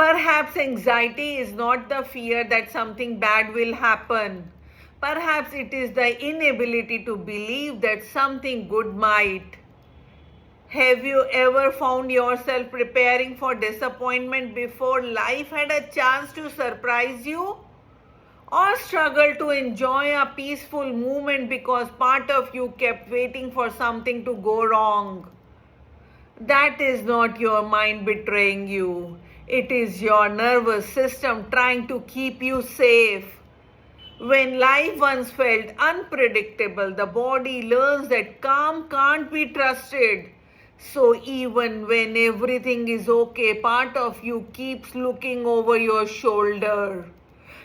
Perhaps anxiety is not the fear that something bad will happen. Perhaps it is the inability to believe that something good might. Have you ever found yourself preparing for disappointment before life had a chance to surprise you? Or struggle to enjoy a peaceful moment because part of you kept waiting for something to go wrong? That is not your mind betraying you. It is your nervous system trying to keep you safe. When life once felt unpredictable, the body learns that calm can't be trusted. So even when everything is okay, part of you keeps looking over your shoulder.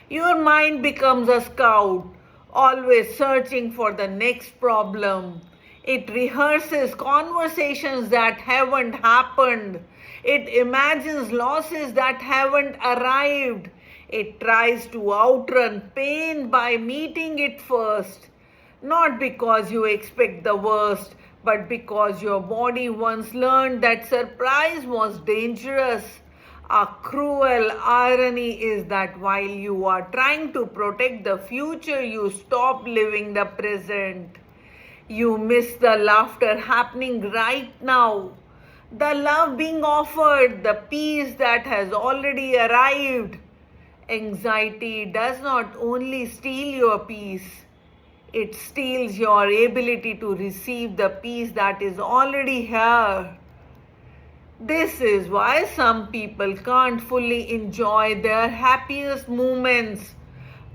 Your mind becomes a scout, always searching for the next problem. It rehearses conversations that haven't happened. It imagines losses that haven't arrived. It tries to outrun pain by meeting it first. Not because you expect the worst, but because your body once learned that surprise was dangerous. A cruel irony is that while you are trying to protect the future, you stop living the present. You miss the laughter happening right now, the love being offered, the peace that has already arrived. Anxiety does not only steal your peace, it steals your ability to receive the peace that is already here. This is why some people can't fully enjoy their happiest moments.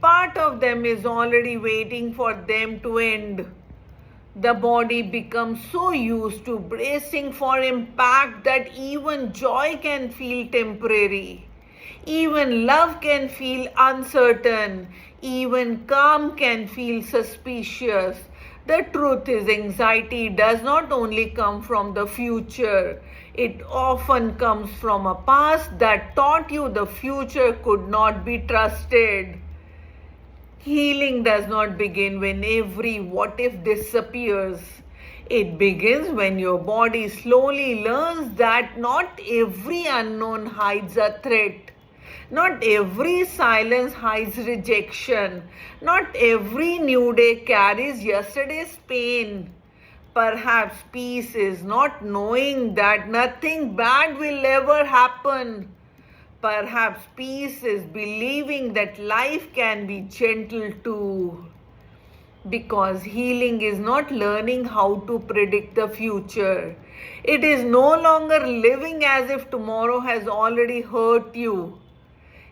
Part of them is already waiting for them to end. The body becomes so used to bracing for impact that even joy can feel temporary. Even love can feel uncertain. Even calm can feel suspicious. The truth is, anxiety does not only come from the future, it often comes from a past that taught you the future could not be trusted. Healing does not begin when every what if disappears. It begins when your body slowly learns that not every unknown hides a threat. Not every silence hides rejection. Not every new day carries yesterday's pain. Perhaps peace is not knowing that nothing bad will ever happen. Perhaps peace is believing that life can be gentle too. Because healing is not learning how to predict the future. It is no longer living as if tomorrow has already hurt you.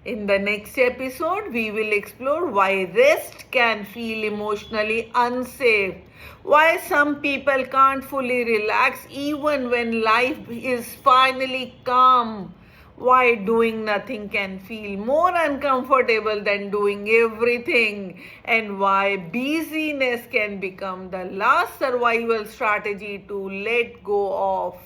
In the next episode, we will explore why rest can feel emotionally unsafe, why some people can't fully relax even when life is finally calm, why doing nothing can feel more uncomfortable than doing everything, and why busyness can become the last survival strategy to let go of.